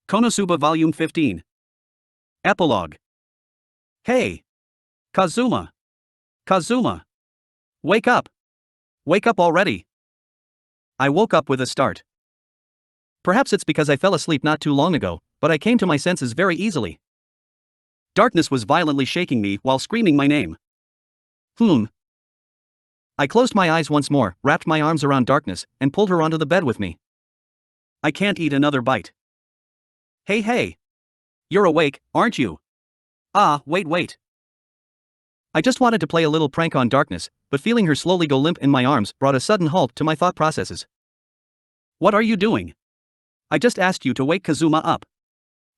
Konosuba Volume 15. Epilogue. Hey! Kazuma! Kazuma! Wake up! Wake up already! I woke up with a start. Perhaps it's because I fell asleep not too long ago, but I came to my senses very easily. Darkness was violently shaking me while screaming my name. I closed my eyes once more, wrapped my arms around Darkness, and pulled her onto the bed with me. I can't eat another bite. Hey! You're awake, aren't you? Wait. I just wanted to play a little prank on Darkness, but feeling her slowly go limp in my arms brought a sudden halt to my thought processes. What are you doing? I just asked you to wake Kazuma up.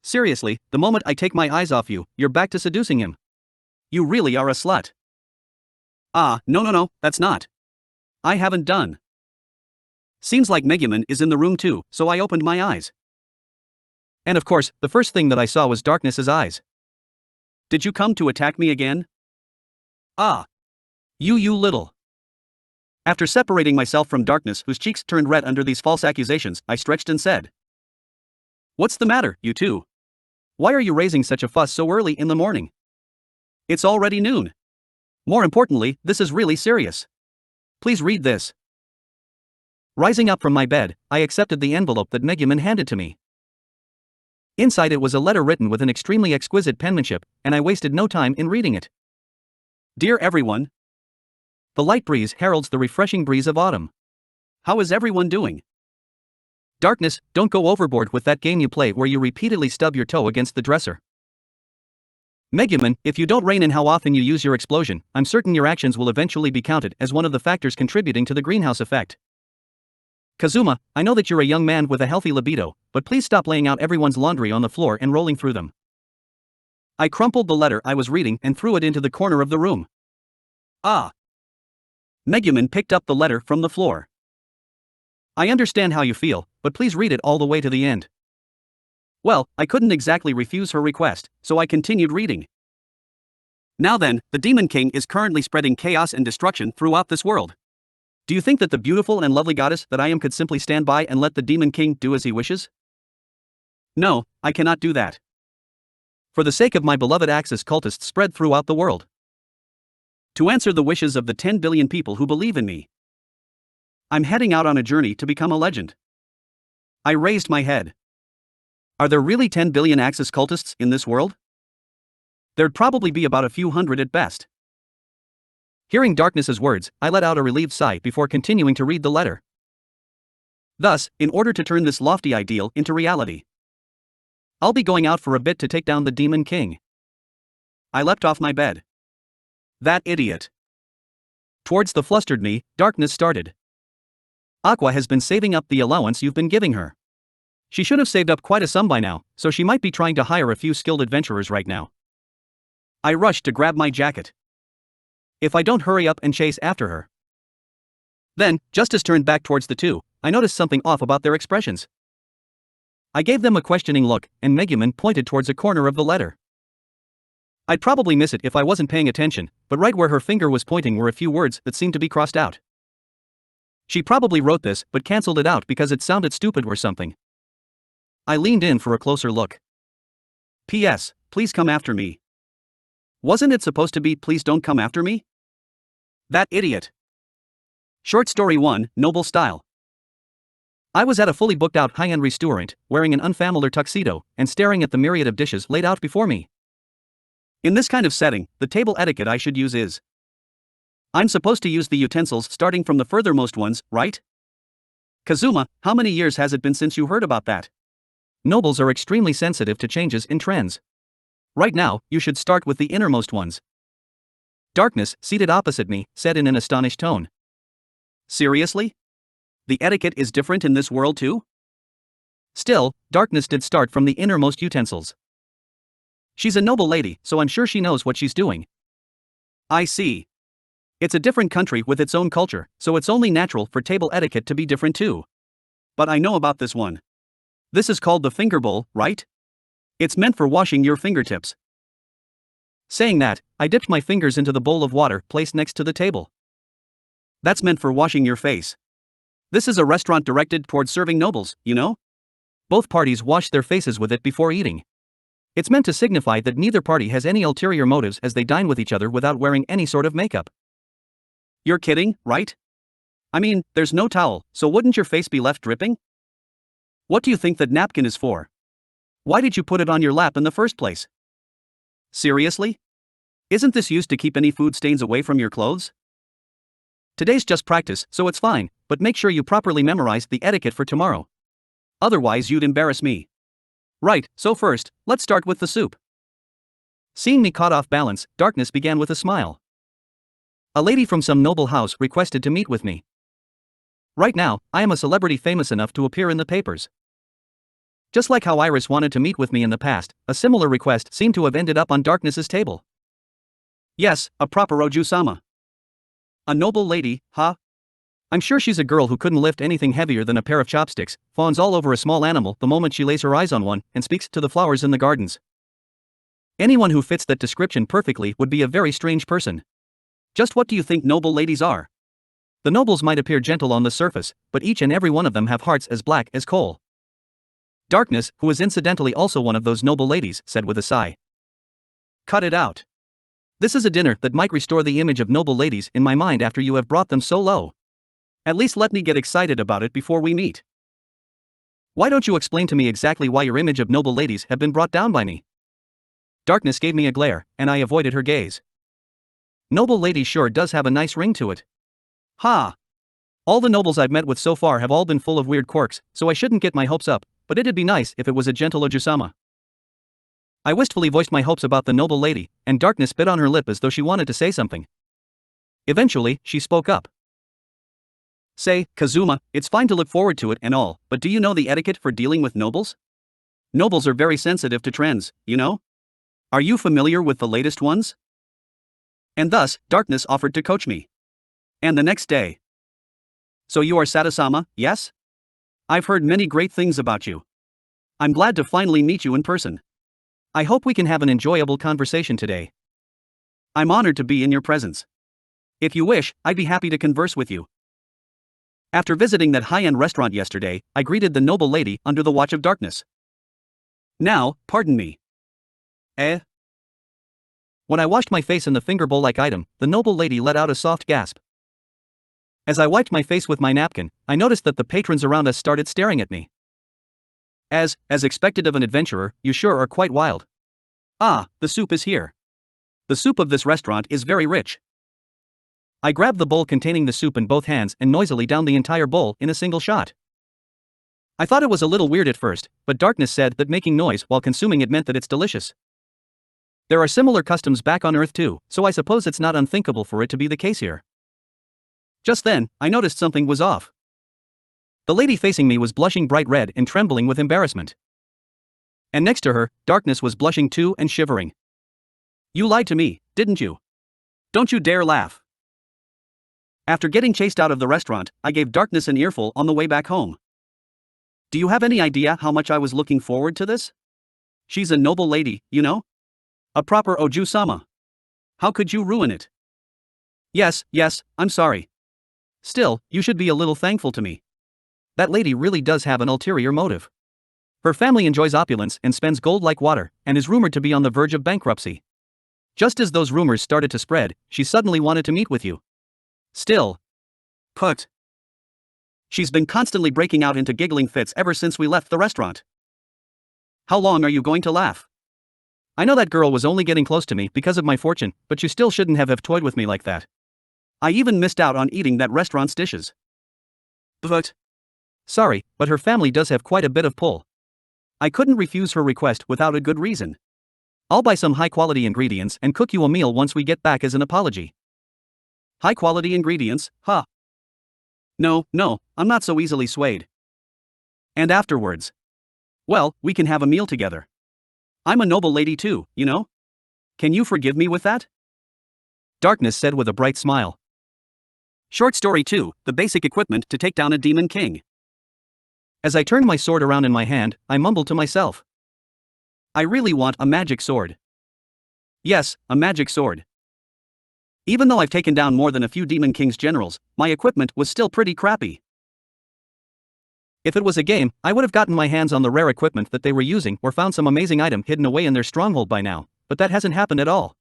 Seriously, the moment I take my eyes off you, you're back to seducing him. You really are a slut. No, that's not. I haven't done. Seems like Megumin is in the room too, so I opened my eyes. And of course, the first thing that I saw was Darkness's eyes. Did you come to attack me again? You little. After separating myself from Darkness, whose cheeks turned red under these false accusations, I stretched and said, "What's the matter, you two? Why are you raising such a fuss so early in the morning? It's already noon. More importantly, this is really serious. Please read this." Rising up from my bed, I accepted the envelope that Megumin handed to me. Inside it was a letter written with an extremely exquisite penmanship, and I wasted no time in reading it. Dear everyone. The light breeze heralds the refreshing breeze of autumn. How is everyone doing? Darkness, don't go overboard with that game you play where you repeatedly stub your toe against the dresser. Megumin, if you don't rein in how often you use your explosion, I'm certain your actions will eventually be counted as one of the factors contributing to the greenhouse effect. Kazuma, I know that you're a young man with a healthy libido, but please stop laying out everyone's laundry on the floor and rolling through them. I crumpled the letter I was reading and threw it into the corner of the room. Megumin picked up the letter from the floor. I understand how you feel, but please read it all the way to the end. Well, I couldn't exactly refuse her request, so I continued reading. Now then, the Demon King is currently spreading chaos and destruction throughout this world. Do you think that the beautiful and lovely goddess that I am could simply stand by and let the Demon King do as he wishes? No, I cannot do that. For the sake of my beloved Axis cultists spread throughout the world. To answer the wishes of the 10 billion people who believe in me. I'm heading out on a journey to become a legend. I raised my head. Are there really 10 billion Axis cultists in this world? There'd probably be about a few hundred at best. Hearing Darkness's words, I let out a relieved sigh before continuing to read the letter. Thus, in order to turn this lofty ideal into reality, I'll be going out for a bit to take down the Demon King. I leapt off my bed. That idiot. Towards the flustered me, Darkness started. Aqua has been saving up the allowance you've been giving her. She should have saved up quite a sum by now, so she might be trying to hire a few skilled adventurers right now. I rushed to grab my jacket. If I don't hurry up and chase after her. Then, just as turned back towards the two, I noticed something off about their expressions. I gave them a questioning look, and Megumin pointed towards a corner of the letter. I'd probably miss it if I wasn't paying attention, but right where her finger was pointing were a few words that seemed to be crossed out. She probably wrote this but cancelled it out because it sounded stupid or something. I leaned in for a closer look. P.S. Please come after me. Wasn't it supposed to be please don't come after me? That idiot. Short story 1, Noble Style. I was at a fully booked out high-end restaurant, wearing an unfamiliar tuxedo, and staring at the myriad of dishes laid out before me. In this kind of setting, the table etiquette I should use is: I'm supposed to use the utensils starting from the furthermost ones, right? Kazuma, how many years has it been since you heard about that? Nobles are extremely sensitive to changes in trends. Right now, you should start with the innermost ones. Darkness, seated opposite me, said in an astonished tone. Seriously? The etiquette is different in this world too? Still, Darkness did start from the innermost utensils. She's a noble lady, so I'm sure she knows what she's doing. I see. It's a different country with its own culture, so it's only natural for table etiquette to be different too. But I know about this one. This is called the finger bowl, right? It's meant for washing your fingertips. Saying that, I dipped my fingers into the bowl of water placed next to the table. That's meant for washing your face. This is a restaurant directed towards serving nobles, you know? Both parties wash their faces with it before eating. It's meant to signify that neither party has any ulterior motives as they dine with each other without wearing any sort of makeup. You're kidding, right? I mean, there's no towel, so wouldn't your face be left dripping? What do you think that napkin is for? Why did you put it on your lap in the first place? Seriously? Isn't this used to keep any food stains away from your clothes? Today's just practice, so it's fine, but make sure you properly memorize the etiquette for tomorrow. Otherwise you'd embarrass me. Right, so first, let's start with the soup. Seeing me caught off balance, Darkness began with a smile. A lady from some noble house requested to meet with me. Right now, I am a celebrity famous enough to appear in the papers. Just like how Iris wanted to meet with me in the past, a similar request seemed to have ended up on Darkness's table. Yes, a proper Oju-sama. A noble lady, huh? I'm sure she's a girl who couldn't lift anything heavier than a pair of chopsticks, fawns all over a small animal the moment she lays her eyes on one, and speaks to the flowers in the gardens. Anyone who fits that description perfectly would be a very strange person. Just what do you think noble ladies are? The nobles might appear gentle on the surface, but each and every one of them have hearts as black as coal. Darkness, who is incidentally also one of those noble ladies, said with a sigh. Cut it out. This is a dinner that might restore the image of noble ladies in my mind after you have brought them so low. At least let me get excited about it before we meet. Why don't you explain to me exactly why your image of noble ladies have been brought down by me? Darkness gave me a glare, and I avoided her gaze. Noble lady sure does have a nice ring to it. Ha! All the nobles I've met with so far have all been full of weird quirks, so I shouldn't get my hopes up, but it'd be nice if it was a gentle Oju-sama. I wistfully voiced my hopes about the noble lady, and Darkness bit on her lip as though she wanted to say something. Eventually, she spoke up. Say, Kazuma, it's fine to look forward to it and all, but do you know the etiquette for dealing with nobles? Nobles are very sensitive to trends, you know? Are you familiar with the latest ones? And thus, Darkness offered to coach me. And the next day. So you are Sato-sama, yes? I've heard many great things about you. I'm glad to finally meet you in person. I hope we can have an enjoyable conversation today. I'm honored to be in your presence. If you wish, I'd be happy to converse with you. After visiting that high-end restaurant yesterday, I greeted the noble lady under the watch of Darkness. Now, pardon me. Eh? When I washed my face in the finger bowl-like item, the noble lady let out a soft gasp. As I wiped my face with my napkin, I noticed that the patrons around us started staring at me. As expected of an adventurer, you sure are quite wild. Ah, the soup is here. The soup of this restaurant is very rich. I grabbed the bowl containing the soup in both hands and noisily downed the entire bowl in a single shot. I thought it was a little weird at first, but Darkness said that making noise while consuming it meant that it's delicious. There are similar customs back on Earth too, so I suppose it's not unthinkable for it to be the case here. Just then, I noticed something was off. The lady facing me was blushing bright red and trembling with embarrassment. And next to her, Darkness was blushing too and shivering. You lied to me, didn't you? Don't you dare laugh. After getting chased out of the restaurant, I gave Darkness an earful on the way back home. Do you have any idea how much I was looking forward to this? She's a noble lady, you know? A proper Oju-sama. How could you ruin it? Yes, I'm sorry. Still, you should be a little thankful to me. That lady really does have an ulterior motive. Her family enjoys opulence and spends gold like water, and is rumored to be on the verge of bankruptcy. Just as those rumors started to spread, she suddenly wanted to meet with you. Still. Put. She's been constantly breaking out into giggling fits ever since we left the restaurant. How long are you going to laugh? I know that girl was only getting close to me because of my fortune, but you still shouldn't have toyed with me like that. I even missed out on eating that restaurant's dishes. But. Sorry, but her family does have quite a bit of pull. I couldn't refuse her request without a good reason. I'll buy some high-quality ingredients and cook you a meal once we get back as an apology. High-quality ingredients, huh? No, I'm not so easily swayed. And afterwards? Well, we can have a meal together. I'm a noble lady too, you know? Can you forgive me with that? Darkness said with a bright smile. Short story 2, the basic equipment to take down a demon king. As I turned my sword around in my hand, I mumbled to myself. I really want a magic sword. Yes, a magic sword. Even though I've taken down more than a few Demon King's generals, my equipment was still pretty crappy. If it was a game, I would have gotten my hands on the rare equipment that they were using or found some amazing item hidden away in their stronghold by now, but that hasn't happened at all.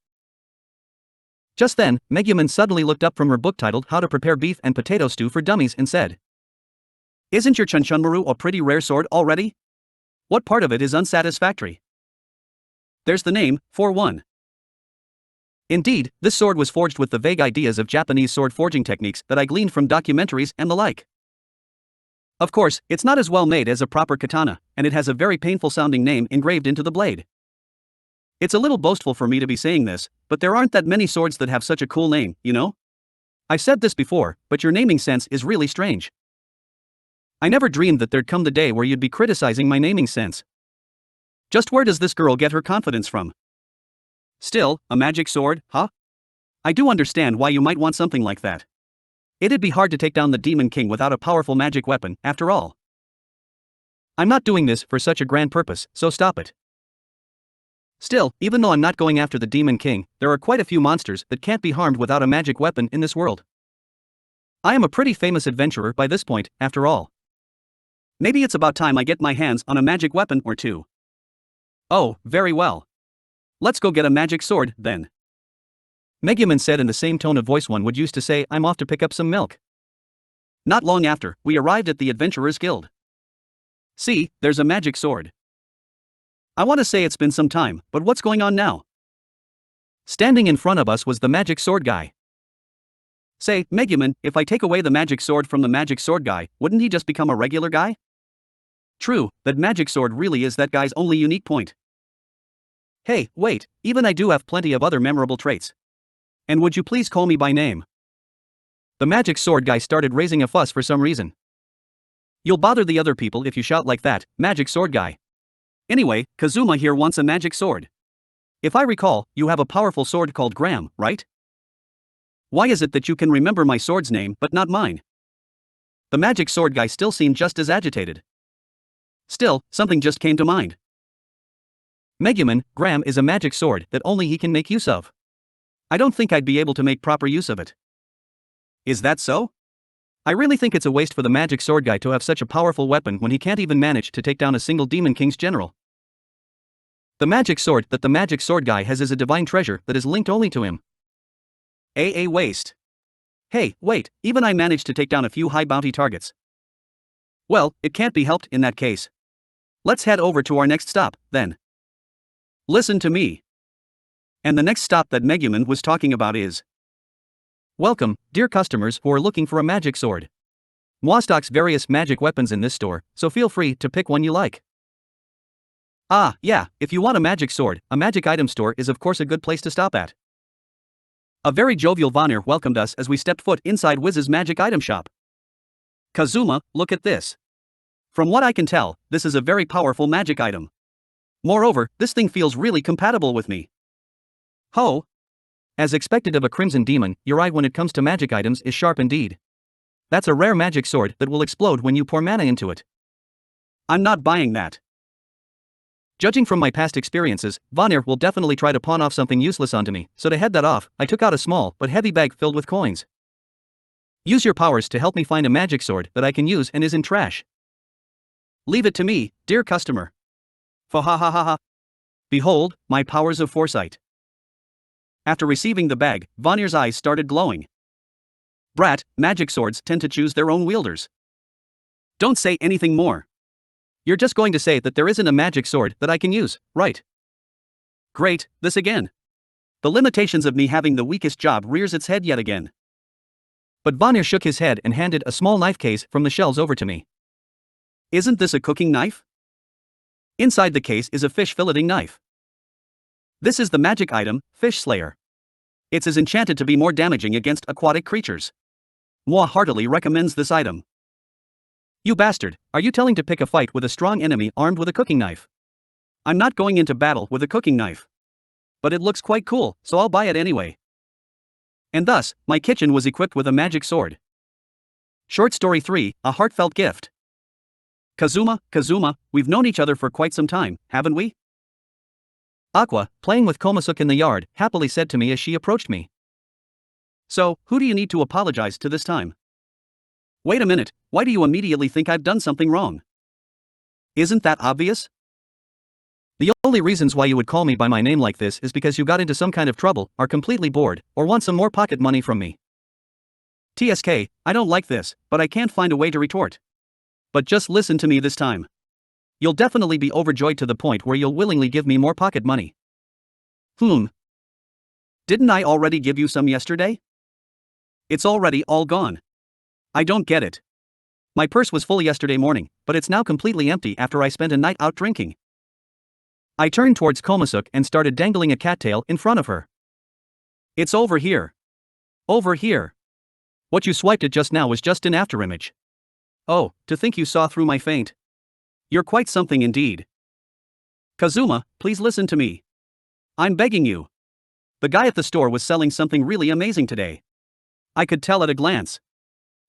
Just then, Megumin suddenly looked up from her book titled How to Prepare Beef and Potato Stew for Dummies and said, "Isn't your Chunchunmaru a pretty rare sword already? What part of it is unsatisfactory?" "There's the name, for one." Indeed, this sword was forged with the vague ideas of Japanese sword forging techniques that I gleaned from documentaries and the like. Of course, it's not as well made as a proper katana, and it has a very painful sounding name engraved into the blade. It's a little boastful for me to be saying this, but there aren't that many swords that have such a cool name, you know? I've said this before, but your naming sense is really strange. I never dreamed that there'd come the day where you'd be criticizing my naming sense. Just where does this girl get her confidence from? Still, a magic sword, huh? I do understand why you might want something like that. It'd be hard to take down the Demon King without a powerful magic weapon, after all. I'm not doing this for such a grand purpose, so stop it. Still, even though I'm not going after the Demon King, there are quite a few monsters that can't be harmed without a magic weapon in this world. I am a pretty famous adventurer by this point, after all. Maybe it's about time I get my hands on a magic weapon or two. Oh, very well. Let's go get a magic sword, then. Megumin said in the same tone of voice one would use to say, "I'm off to pick up some milk." Not long after, we arrived at the Adventurers Guild. See, there's a magic sword. I want to say it's been some time, but what's going on now? Standing in front of us was the magic sword guy. Say, Megumin, if I take away the magic sword from the magic sword guy, wouldn't he just become a regular guy? True, that magic sword really is that guy's only unique point. Hey, wait, even I do have plenty of other memorable traits. And would you please call me by name? The magic sword guy started raising a fuss for some reason. You'll bother the other people if you shout like that, magic sword guy. Anyway, Kazuma here wants a magic sword. If I recall, you have a powerful sword called Graham, right? Why is it that you can remember my sword's name but not mine? The magic sword guy still seemed just as agitated. Still, something just came to mind. Megumin, Graham is a magic sword that only he can make use of. I don't think I'd be able to make proper use of it. Is that so? I really think it's a waste for the magic sword guy to have such a powerful weapon when he can't even manage to take down a single Demon King's general. The magic sword that the magic sword guy has is a divine treasure that is linked only to him. A waste. Hey, wait, even I managed to take down a few high bounty targets. Well, it can't be helped in that case. Let's head over to our next stop, then. Listen to me. And the next stop that Megumin was talking about is... Welcome, dear customers who are looking for a magic sword. Moi stocks various magic weapons in this store, so feel free to pick one you like. Ah, yeah, if you want a magic sword, a magic item store is of course a good place to stop at. A very jovial Vanir welcomed us as we stepped foot inside Wiz's magic item shop. Kazuma, look at this. From what I can tell, this is a very powerful magic item. Moreover, this thing feels really compatible with me. Ho! As expected of a crimson demon, your eye when it comes to magic items is sharp indeed. That's a rare magic sword that will explode when you pour mana into it. I'm not buying that. Judging from my past experiences, Vanir will definitely try to pawn off something useless onto me, so to head that off, I took out a small but heavy bag filled with coins. Use your powers to help me find a magic sword that I can use and isn't trash. Leave it to me, dear customer. Fa ha ha ha ha. Behold, my powers of foresight. After receiving the bag, Vanir's eyes started glowing. Brat, magic swords tend to choose their own wielders. Don't say anything more. You're just going to say that there isn't a magic sword that I can use, right? Great, this again. The limitations of me having the weakest job rears its head yet again. But Vanir shook his head and handed a small knife case from the shelves over to me. Isn't this a cooking knife? Inside the case is a fish filleting knife. This is the magic item, Fish Slayer. It's as enchanted to be more damaging against aquatic creatures. Moi heartily recommends this item. You bastard, are you telling to pick a fight with a strong enemy armed with a cooking knife? I'm not going into battle with a cooking knife. But it looks quite cool, so I'll buy it anyway. And thus, my kitchen was equipped with a magic sword. Short story 3, a heartfelt gift. Kazuma, we've known each other for quite some time, haven't we? Aqua, playing with Konosuba in the yard, happily said to me as she approached me. So, who do you need to apologize to this time? Wait a minute, why do you immediately think I've done something wrong? Isn't that obvious? The only reasons why you would call me by my name like this is because you got into some kind of trouble, are completely bored, or want some more pocket money from me. TSK, I don't like this, but I can't find a way to retort. But just listen to me this time. You'll definitely be overjoyed to the point where you'll willingly give me more pocket money. Didn't I already give you some yesterday? It's already all gone. I don't get it. My purse was full yesterday morning, but it's now completely empty after I spent a night out drinking. I turned towards Konosuba and started dangling a cattail in front of her. It's over here. Over here. What you swiped at just now was just an afterimage. Oh, to think you saw through my feint. You're quite something indeed. Kazuma, please listen to me. I'm begging you. The guy at the store was selling something really amazing today. I could tell at a glance.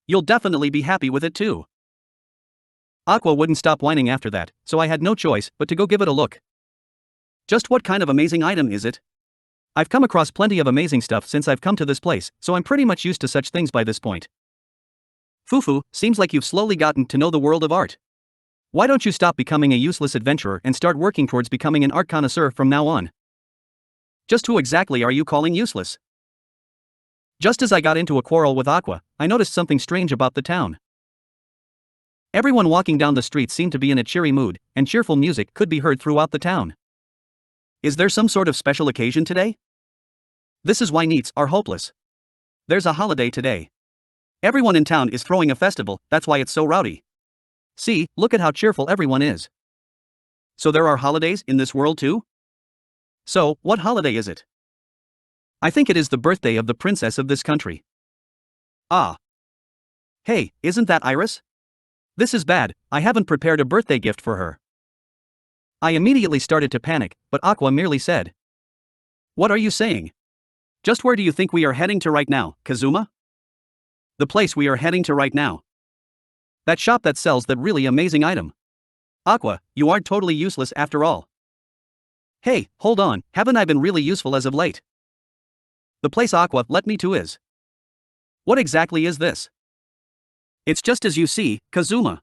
You'll definitely be happy with it too. Aqua wouldn't stop whining after that, so I had no choice but to go give it a look. Just what kind of amazing item is it? I've come across plenty of amazing stuff since I've come to this place, so I'm pretty much used to such things by this point. Fufu, seems like you've slowly gotten to know the world of art. Why don't you stop becoming a useless adventurer and start working towards becoming an art connoisseur from now on? Just who exactly are you calling useless? Just as I got into a quarrel with Aqua, I noticed something strange about the town. Everyone walking down the street seemed to be in a cheery mood, and cheerful music could be heard throughout the town. Is there some sort of special occasion today? This is why NEETs are hopeless. There's a holiday today. Everyone in town is throwing a festival, that's why it's so rowdy. See, look at how cheerful everyone is. So there are holidays in this world too? So, what holiday is it? I think it is the birthday of the princess of this country. Ah. Hey, isn't that Iris? This is bad, I haven't prepared a birthday gift for her. I immediately started to panic, but Aqua merely said. What are you saying? Just where do you think we are heading to right now, Kazuma? The place we are heading to right now. That shop that sells that really amazing item. Aqua, you aren't totally useless after all. Hey, hold on, haven't I been really useful as of late? The place Aqua let me to is. What exactly is this? It's just as you see, Kazuma.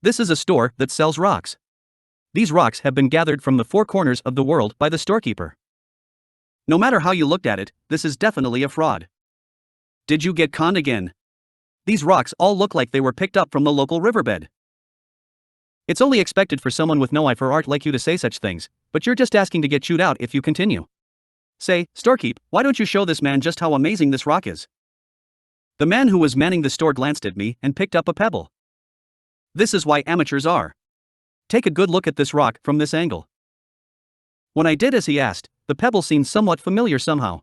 This is a store that sells rocks. These rocks have been gathered from the four corners of the world by the storekeeper. No matter how you looked at it, this is definitely a fraud. Did you get conned again? These rocks all look like they were picked up from the local riverbed. It's only expected for someone with no eye for art like you to say such things, but you're just asking to get chewed out if you continue. Say, storekeep, why don't you show this man just how amazing this rock is? The man who was manning the store glanced at me and picked up a pebble. This is why amateurs are. Take a good look at this rock from this angle. When I did as he asked, the pebble seemed somewhat familiar somehow.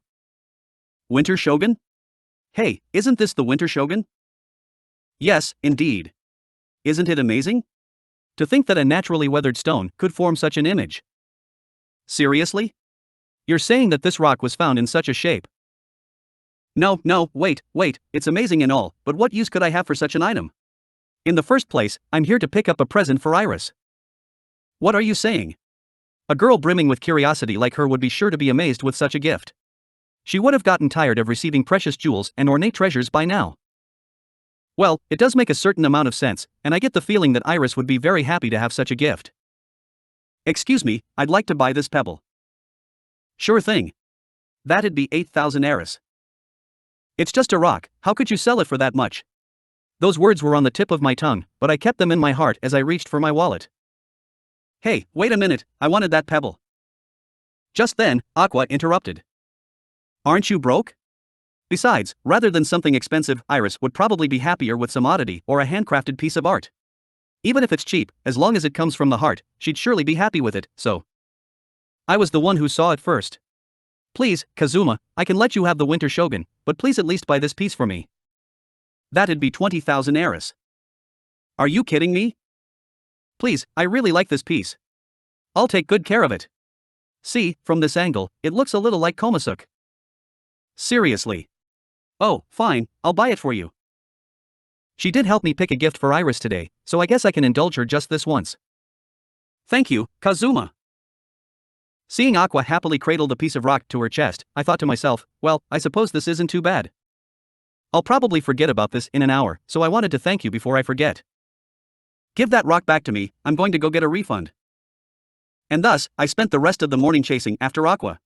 Winter Shogun? Hey, isn't this the Winter Shogun? Yes, indeed. Isn't it amazing? To think that a naturally weathered stone could form such an image. Seriously? You're saying that this rock was found in such a shape? No, wait, it's amazing and all, but what use could I have for such an item? In the first place, I'm here to pick up a present for Iris. What are you saying? A girl brimming with curiosity like her would be sure to be amazed with such a gift. She would have gotten tired of receiving precious jewels and ornate treasures by now. Well, it does make a certain amount of sense, and I get the feeling that Iris would be very happy to have such a gift. Excuse me, I'd like to buy this pebble. Sure thing. That'd be 8,000 Eris. It's just a rock, how could you sell it for that much? Those words were on the tip of my tongue, but I kept them in my heart as I reached for my wallet. Hey, wait a minute, I wanted that pebble. Just then, Aqua interrupted. Aren't you broke? Besides, rather than something expensive, Iris would probably be happier with some oddity or a handcrafted piece of art. Even if it's cheap, as long as it comes from the heart, she'd surely be happy with it, so. I was the one who saw it first. Please, Kazuma, I can let you have the Winter Shogun, but please at least buy this piece for me. That'd be 20,000 Eris. Are you kidding me? Please, I really like this piece. I'll take good care of it. See, from this angle, it looks a little like Konosuba. Seriously. Oh, fine, I'll buy it for you. She did help me pick a gift for Iris today, so I guess I can indulge her just this once. Thank you, Kazuma. Seeing Aqua happily cradle the piece of rock to her chest, I thought to myself, well, I suppose this isn't too bad. I'll probably forget about this in an hour, so I wanted to thank you before I forget. Give that rock back to me, I'm going to go get a refund. And thus, I spent the rest of the morning chasing after Aqua.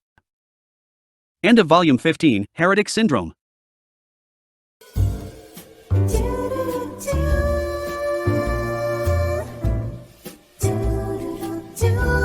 End of Volume 15, Heretic Syndrome. Do